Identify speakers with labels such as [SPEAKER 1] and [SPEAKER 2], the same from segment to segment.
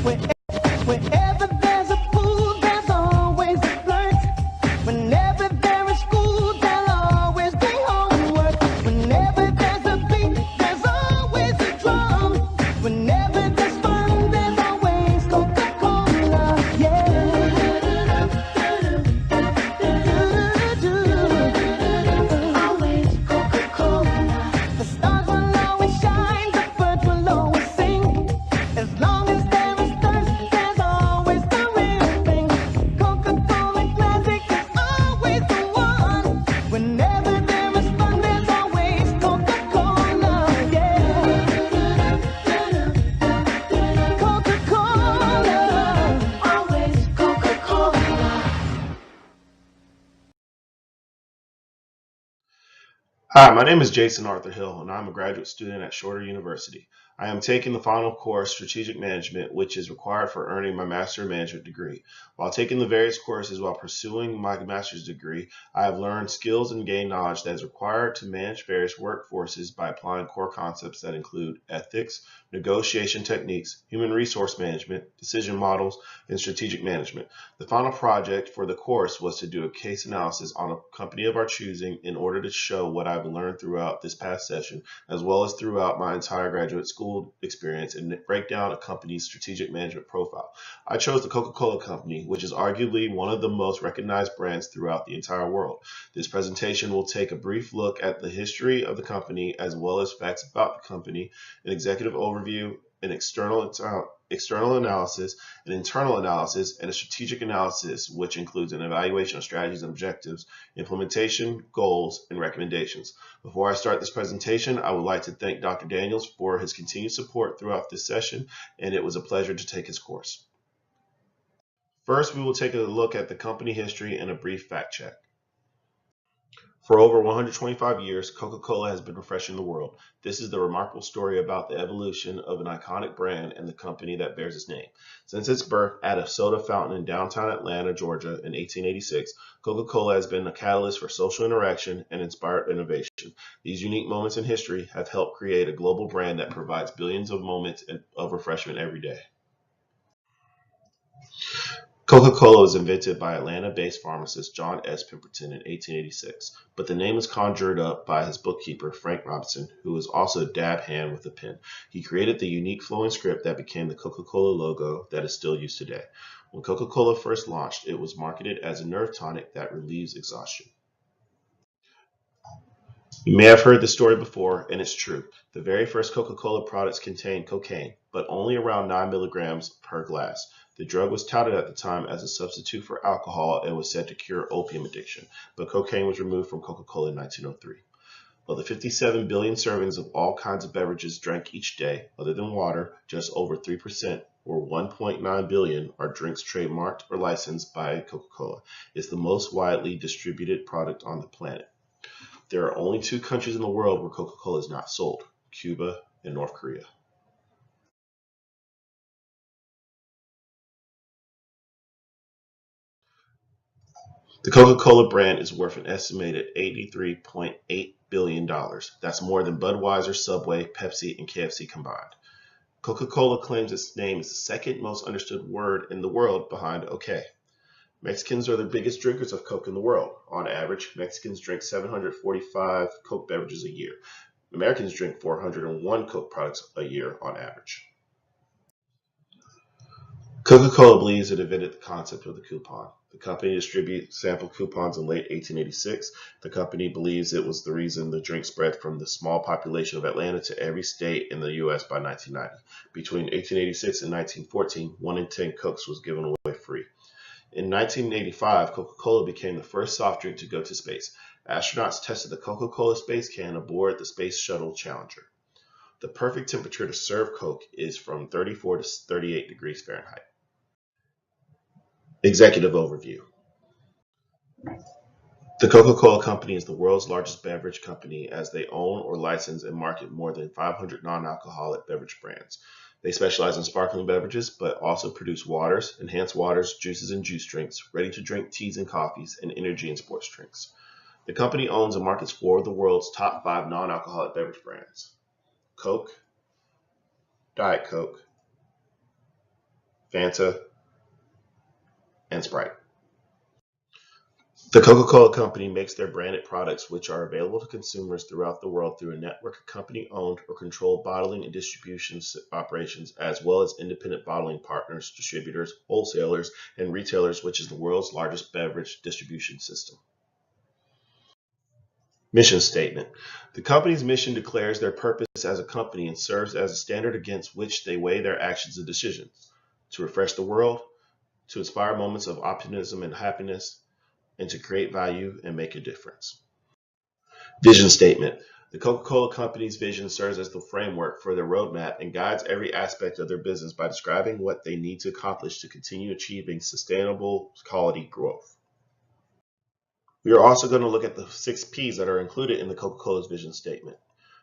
[SPEAKER 1] Wherever there's a pool, there's always a flirt. Whenever there is school, there'll always be homework. Whenever there's a beat, there's always a drum. Whenever there's fun, there's always Coca-Cola. Yeah. Always Coca-Cola. The stars will always shine, the birds will always sing. As long as there is thirst, there's always the real thing. Coca-Cola Classic is always the one. Whenever there is fun, there's always Coca-Cola. Yeah. Coca-Cola. Always Coca-Cola.
[SPEAKER 2] Hi, my name is Jason Arthur Hill, and I'm a graduate student at Shorter University. I am taking the final course, Strategic Management, which is required for earning my Master of Management degree. While taking the various courses while pursuing my master's degree, I have learned skills and gained knowledge that is required to manage various workforces by applying core concepts that include ethics, negotiation techniques, human resource management, decision models, and strategic management. The final project for the course was to do a case analysis on a company of our choosing in order to show what I've learned throughout this past session, as well as throughout my entire graduate school experience, and break down a company's strategic management profile. I chose the Coca-Cola Company, which is arguably one of the most recognized brands throughout the entire world. This presentation will take a brief look at the history of the company, as well as facts about the company, an executive overview, an external analysis, an internal analysis, and a strategic analysis, which includes an evaluation of strategies and objectives, implementation, goals, and recommendations. Before I start this presentation, I would like to thank Dr. Daniels for his continued support throughout this session, and it was a pleasure to take his course. First, we will take a look at the company history and a brief fact check. For over 125 years, Coca-Cola has been refreshing the world. This is the remarkable story about the evolution of an iconic brand and the company that bears its name. Since its birth at a soda fountain in downtown Atlanta, Georgia in 1886, Coca-Cola has been a catalyst for social interaction and inspired innovation. These unique moments in history have helped create a global brand that provides billions of moments of refreshment every day. Coca-Cola was invented by Atlanta-based pharmacist John S. Pemberton in 1886, but the name was conjured up by his bookkeeper, Frank Robinson, who was also a dab hand with a pen. He created the unique flowing script that became the Coca-Cola logo that is still used today. When Coca-Cola first launched, it was marketed as a nerve tonic that relieves exhaustion. You may have heard this story before, and it's true. The very first Coca-Cola products contained cocaine, but only around 9 milligrams per glass. The drug was touted at the time as a substitute for alcohol and was said to cure opium addiction, but cocaine was removed from Coca-Cola in 1903. Of the 57 billion servings of all kinds of beverages drank each day, other than water, just over 3%, or 1.9 billion, are drinks trademarked or licensed by Coca-Cola. It's the most widely distributed product on the planet. There are only two countries in the world where Coca-Cola is not sold: Cuba and North Korea. The Coca-Cola brand is worth an estimated $83.8 billion. That's more than Budweiser, Subway, Pepsi, and KFC combined. Coca-Cola claims its name is the second most understood word in the world behind OK. Mexicans are the biggest drinkers of Coke in the world. On average, Mexicans drink 745 Coke beverages a year. Americans drink 401 Coke products a year on average. Coca-Cola believes it invented the concept of the coupon. The company distributed sample coupons in late 1886. The company believes it was the reason the drink spread from the small population of Atlanta to every state in the U.S. by 1990. Between 1886 and 1914, 1 in 10 Cokes was given away free. In 1985, Coca-Cola became the first soft drink to go to space. Astronauts tested the Coca-Cola space can aboard the Space Shuttle Challenger. The perfect temperature to serve Coke is from 34 to 38 degrees Fahrenheit. Executive overview. The Coca-Cola Company is the world's largest beverage company, as they own or license and market more than 500 non-alcoholic beverage brands. They specialize in sparkling beverages, but also produce waters, enhanced waters, juices and juice drinks, ready-to-drink teas and coffees, and energy and sports drinks. The company owns and markets 4 of the world's top 5 non-alcoholic beverage brands: Coke, Diet Coke, Fanta, and Sprite. The Coca-Cola Company makes their branded products, which are available to consumers throughout the world through a network of company-owned or controlled bottling and distribution operations, as well as independent bottling partners, distributors, wholesalers, and retailers, which is the world's largest beverage distribution system. Mission statement. The company's mission declares their purpose as a company and serves as a standard against which they weigh their actions and decisions: to refresh the world, to inspire moments of optimism and happiness, and to create value and make a difference. Vision statement. The Coca-Cola Company's vision serves as the framework for their roadmap and guides every aspect of their business by describing what they need to accomplish to continue achieving sustainable quality growth. We are also going to look at the 6 P's that are included in the Coca-Cola's vision statement.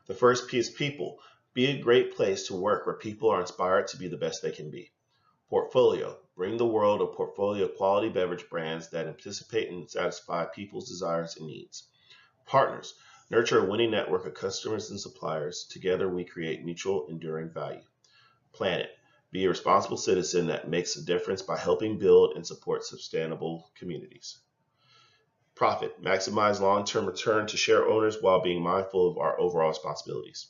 [SPEAKER 2] The first P is people. Be a great place to work where people are inspired to be the best they can be. Portfolio. Bring the world a portfolio of quality beverage brands that anticipate and satisfy people's desires and needs. Partners. Nurture a winning network of customers and suppliers. Together we create mutual enduring value. Planet. Be a responsible citizen that makes a difference by helping build and support sustainable communities. Profit. Maximize long-term return to share owners while being mindful of our overall responsibilities.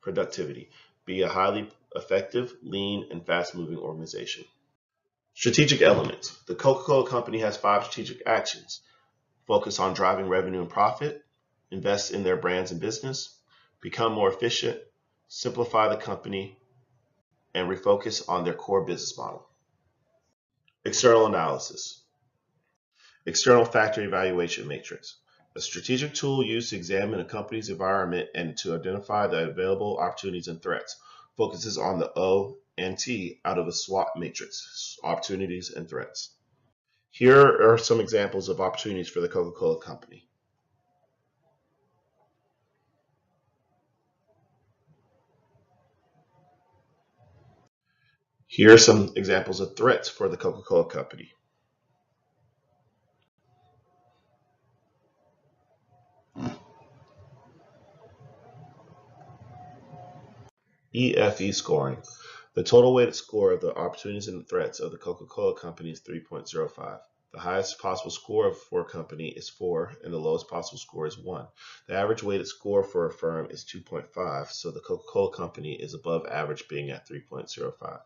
[SPEAKER 2] Productivity. Be a highly effective, lean, and fast-moving organization. Strategic elements. The Coca-Cola Company has 5 strategic actions. Focus on driving revenue and profit, invest in their brands and business, become more efficient, simplify the company, and refocus on their core business model. External analysis. External factor evaluation matrix. A strategic tool used to examine a company's environment and to identify the available opportunities and threats. Focuses on the O and T out of a SWOT matrix, opportunities and threats. Here are some examples of opportunities for the Coca-Cola Company. Here are some examples of threats for the Coca-Cola Company. EFE scoring. The total weighted score of the opportunities and threats of the Coca-Cola Company is 3.05. The highest possible score for a company is 4, and the lowest possible score is 1. The average weighted score for a firm is 2.5, so the Coca-Cola Company is above average, being at 3.05.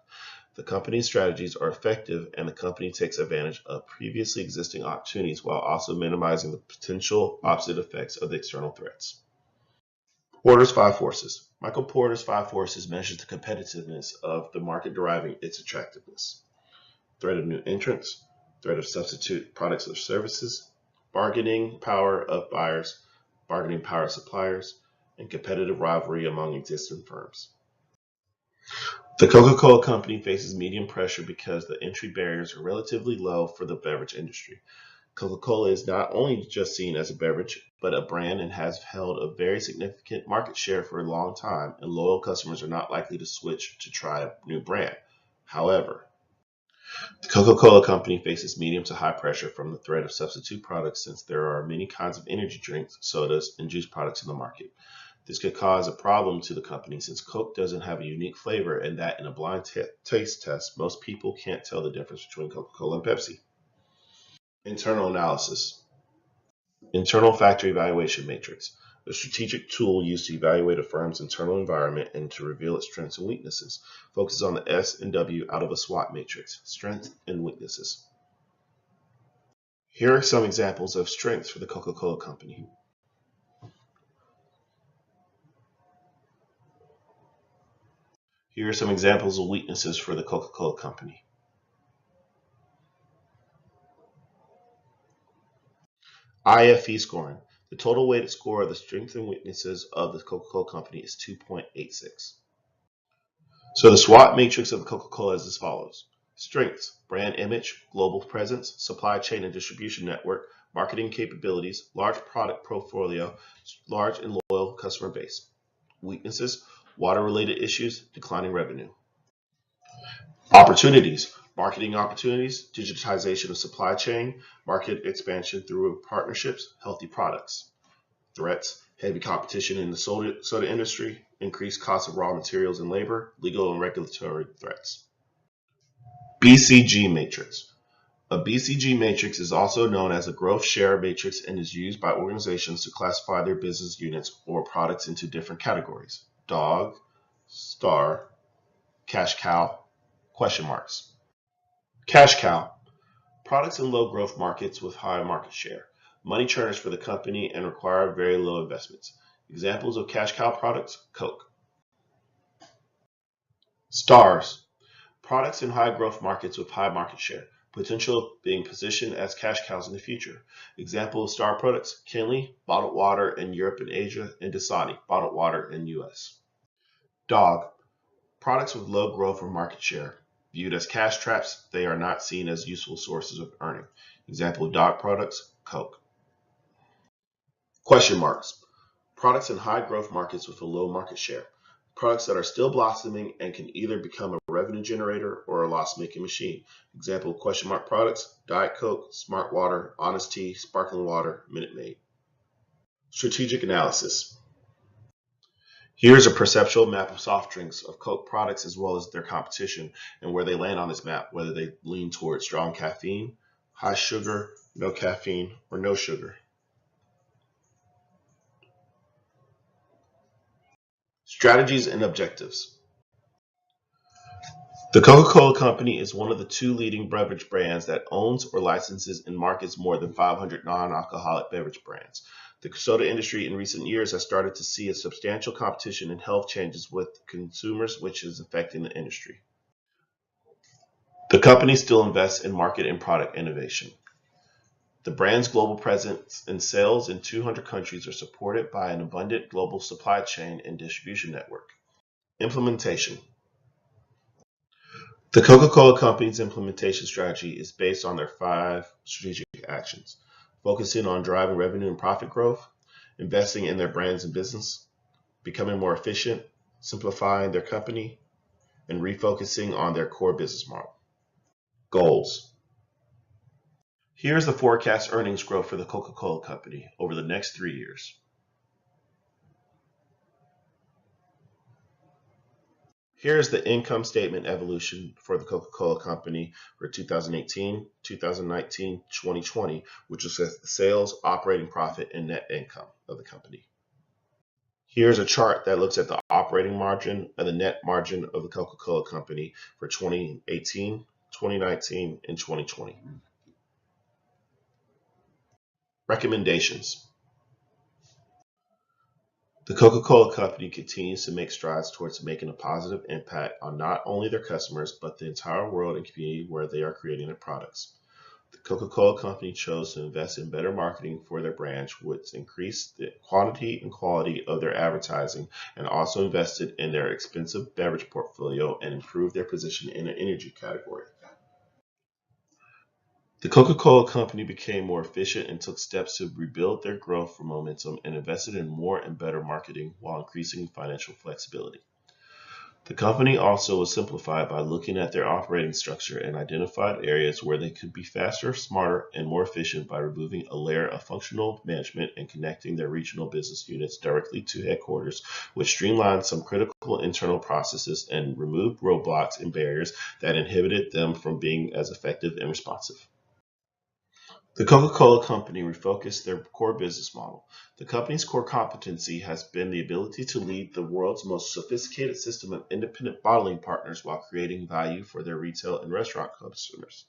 [SPEAKER 2] The company's strategies are effective, and the company takes advantage of previously existing opportunities while also minimizing the potential opposite effects of the external threats. Porter's 5 Forces. Michael Porter's 5 Forces measures the competitiveness of the market deriving its attractiveness. Threat of new entrants, threat of substitute products or services, bargaining power of buyers, bargaining power of suppliers, and competitive rivalry among existing firms. The Coca-Cola Company faces medium pressure because the entry barriers are relatively low for the beverage industry. Coca-Cola is not only just seen as a beverage, but a brand and has held a very significant market share for a long time, and loyal customers are not likely to switch to try a new brand. However, the Coca-Cola Company faces medium to high pressure from the threat of substitute products since there are many kinds of energy drinks, sodas, and juice products in the market. This could cause a problem to the company since Coke doesn't have a unique flavor and that in a blind taste test, most people can't tell the difference between Coca-Cola and Pepsi. Internal analysis. Internal factor evaluation matrix. A strategic tool used to evaluate a firm's internal environment and to reveal its strengths and weaknesses. Focuses on the S and W out of a SWOT matrix, strengths and weaknesses. Here are some examples of strengths for the Coca-Cola Company. Here are some examples of weaknesses for the Coca-Cola Company. IFE scoring. The total weighted score of the strengths and weaknesses of the Coca-Cola Company is 2.86. So the SWOT matrix of Coca-Cola is as follows. Strengths: brand image, global presence, supply chain and distribution network, marketing capabilities, large product portfolio, large and loyal customer base. Weaknesses: water-related issues, declining revenue. Opportunities: marketing opportunities, digitization of supply chain, market expansion through partnerships, healthy products. Threats: heavy competition in the soda industry, increased costs of raw materials and labor, legal and regulatory threats. BCG matrix. A BCG matrix is also known as a growth share matrix and is used by organizations to classify their business units or products into different categories: dog, star, cash cow, question marks. Cash cow. Products in low growth markets with high market share. Money churners for the company and require very low investments. Examples of cash cow products: Coke. Stars. Products in high growth markets with high market share. Potential of being positioned as cash cows in the future. Example of star products: Kinley, bottled water in Europe and Asia, and Dasani, bottled water in US. Dog. Products with low growth or market share. Viewed as cash traps, they are not seen as useful sources of earning. Example of dog products: Coke. Question marks. Products in high growth markets with a low market share. Products that are still blossoming and can either become a revenue generator or a loss-making machine. Example of question mark products: Diet Coke, Smart Water, Honest Tea, Sparkling Water, Minute Maid. Strategic analysis. Here is a perceptual map of soft drinks of Coke products as well as their competition and where they land on this map, whether they lean towards strong caffeine, high sugar, no caffeine, or no sugar. Strategies and objectives. The Coca-Cola Company is one of the two leading beverage brands that owns or licenses and markets more than 500 non-alcoholic beverage brands. The soda industry in recent years has started to see a substantial competition and health changes with consumers, which is affecting the industry. The company still invests in market and product innovation. The brand's global presence and sales in 200 countries are supported by an abundant global supply chain and distribution network. Implementation. The Coca-Cola Company's implementation strategy is based on their 5 strategic actions: focusing on driving revenue and profit growth, investing in their brands and business, becoming more efficient, simplifying their company, and refocusing on their core business model. Goals. Here's the forecast earnings growth for the Coca-Cola Company over the next 3 years. Here's the income statement evolution for the Coca-Cola Company for 2018, 2019, 2020, which is the sales, operating profit, and net income of the company. Here's a chart that looks at the operating margin and the net margin of the Coca-Cola Company for 2018, 2019, and 2020. Recommendations. The Coca-Cola Company continues to make strides towards making a positive impact on not only their customers, but the entire world and community where they are creating their products. The Coca-Cola Company chose to invest in better marketing for their brand, which increased the quantity and quality of their advertising, and also invested in their expensive beverage portfolio and improved their position in the energy category. The Coca-Cola Company became more efficient and took steps to rebuild their growth momentum and invested in more and better marketing while increasing financial flexibility. The company also was simplified by looking at their operating structure and identified areas where they could be faster, smarter, and more efficient by removing a layer of functional management and connecting their regional business units directly to headquarters, which streamlined some critical internal processes and removed roadblocks and barriers that inhibited them from being as effective and responsive. The Coca-Cola Company refocused their core business model. The company's core competency has been the ability to lead the world's most sophisticated system of independent bottling partners while creating value for their retail and restaurant customers.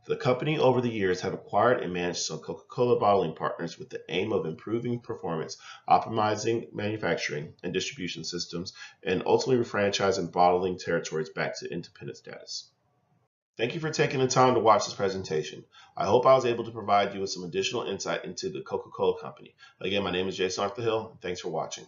[SPEAKER 2] The company over the years have acquired and managed some Coca-Cola bottling partners with the aim of improving performance, optimizing manufacturing and distribution systems, and ultimately refranchising bottling territories back to independent status. Thank you for taking the time to watch this presentation. I hope I was able to provide you with some additional insight into the Coca-Cola Company. Again, my name is Jason Arthur Hill, and thanks for watching.